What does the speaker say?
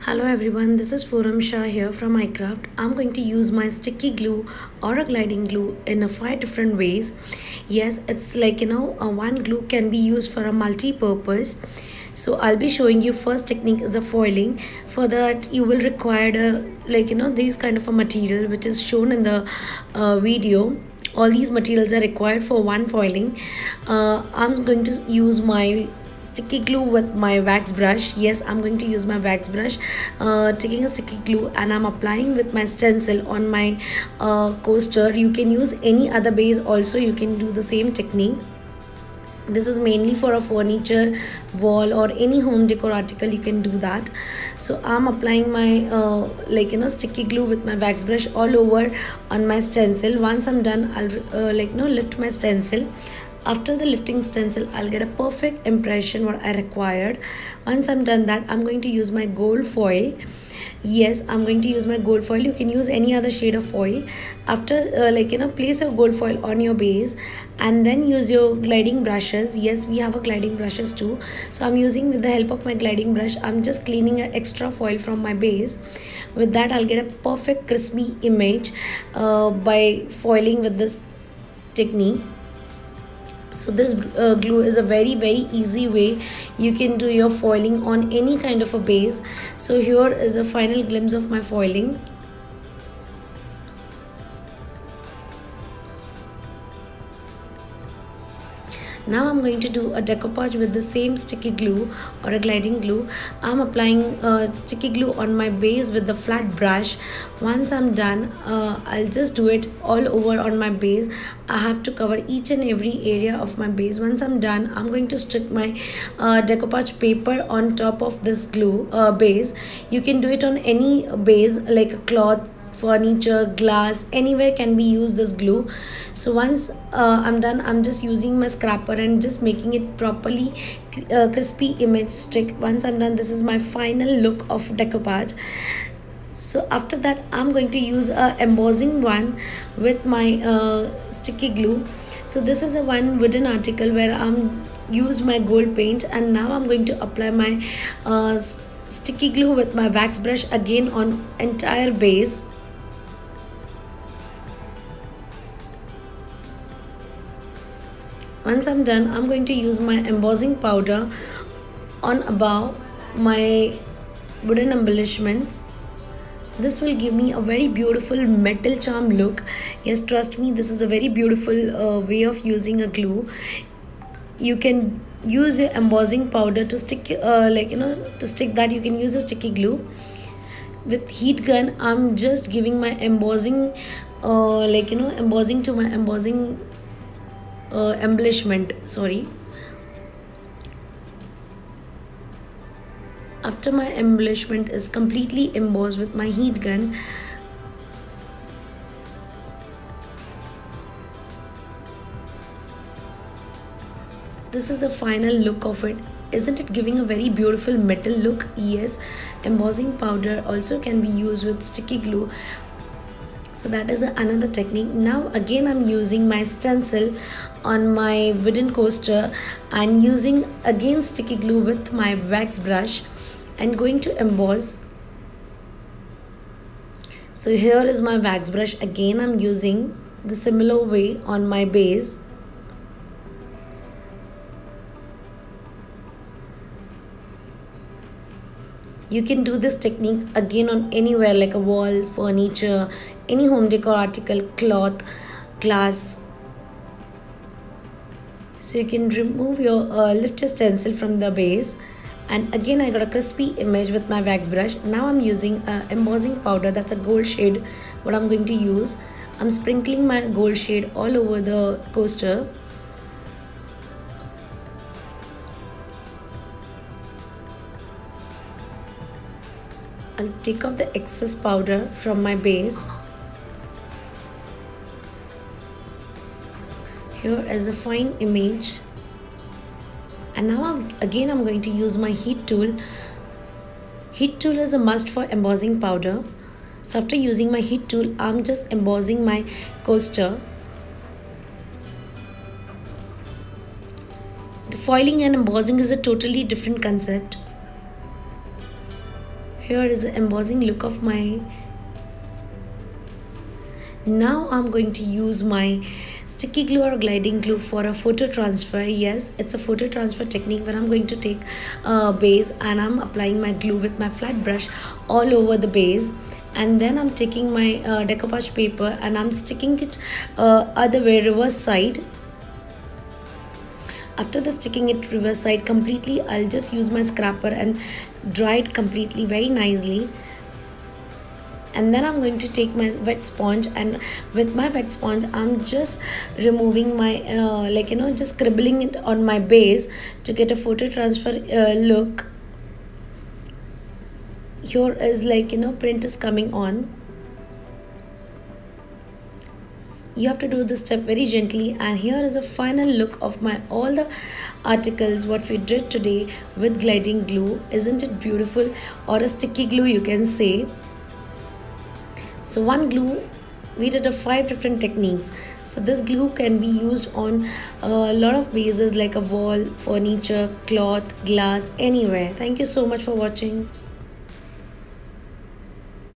Hello everyone, this is Forum Shah here from iCraft. I'm going to use my sticky glue or a gliding glue in a 5 different ways. Yes, it's like a one glue can be used for a multi-purpose. So I'll be showing you first technique is a foiling. For that you will require these kind of a material which is shown in the video. All these materials are required for one foiling. I'm going to use my sticky glue with my wax brush. Yes, I'm going to use my wax brush, taking a sticky glue, and I'm applying with my stencil on my coaster. You can use any other base also, you can do the same technique. This is mainly for a furniture wall or any home decor article, you can do that. So I'm applying my sticky glue with my wax brush all over on my stencil. Once I'm done, I'll lift my stencil. After the lifting stencil, I'll get a perfect impression what I required. Once I'm done that, I'm going to use my gold foil. Yes, I'm going to use my gold foil. You can use any other shade of foil. After place your gold foil on your base and then use your gliding brushes. Yes, we have a gliding brushes too, so I'm using with the help of my gliding brush. I'm just cleaning an extra foil from my base. With that, I'll get a perfect crispy image by foiling with this technique. So this glue is a very easy way you can do your foiling on any kind of a base. So here is a final glimpse of my foiling. Now I'm going to do a decoupage with the same sticky glue or a gliding glue. I'm applying sticky glue on my base with the flat brush. Once I'm done, I'll just do it all over on my base. I have to cover each and every area of my base. Once I'm done, I'm going to stick my decoupage paper on top of this glue base. You can do it on any base like a cloth, furniture, glass, anywhere can be used this glue. So once I'm done, I'm just using my scraper and just making it properly crispy image stick. Once I'm done, this is my final look of decoupage. So after that, I'm going to use a embossing one with my sticky glue. So this is a one wooden article where I'm used my gold paint, and now I'm going to apply my sticky glue with my wax brush again on entire base. Once I'm done, I'm going to use my embossing powder on above my wooden embellishments. This will give me a very beautiful metal charm look. Yes, trust me, this is a very beautiful way of using a glue. You can use your embossing powder to stick to stick that. You can use a sticky glue. With heat gun, I'm just giving my embossing embossing to my embossing embellishment. Sorry. After my embellishment is completely embossed with my heat gun, this is the final look of it. Isn't it giving a very beautiful metal look? Yes, embossing powder also can be used with sticky glue. So that is another technique. Now again, I'm using my stencil on my wooden coaster and using again sticky glue with my wax brush and going to emboss. So here is my wax brush. Again, I'm using the similar way on my base. You can do this technique again on anywhere like a wall, furniture, any home decor article, cloth, glass. So you can remove your lift your stencil from the base, and again I got a crispy image with my wax brush. Now I'm using embossing powder, that's a gold shade what I'm going to use. I'm sprinkling my gold shade all over the coaster. I'll take off the excess powder from my base. Here is a fine image. And now I'm going to use my heat tool. Heat tool is a must for embossing powder. So after using my heat tool, I'm just embossing my coaster. The foiling and embossing is a totally different concept. Here is the embossing look of my. Now I'm going to use my sticky glue or gliding glue for a photo transfer. Yes, it's a photo transfer technique where I'm going to take a base and I'm applying my glue with my flat brush all over the base, and then I'm taking my decoupage paper and I'm sticking it other way, reverse side. After the sticking it reverse side completely, I'll just use my scraper and dry it completely very nicely. And then I'm going to take my wet sponge, and with my wet sponge I'm just removing my just scribbling it on my base to get a photo transfer look. Here is print is coming on. You have to do this step very gently, and here is a final look of my all the articles what we did today with gliding glue. Isn't it beautiful? Or a sticky glue you can say. So one glue, we did 5 different techniques. So this glue can be used on a lot of bases like a wall, furniture, cloth, glass, anywhere. Thank you so much for watching.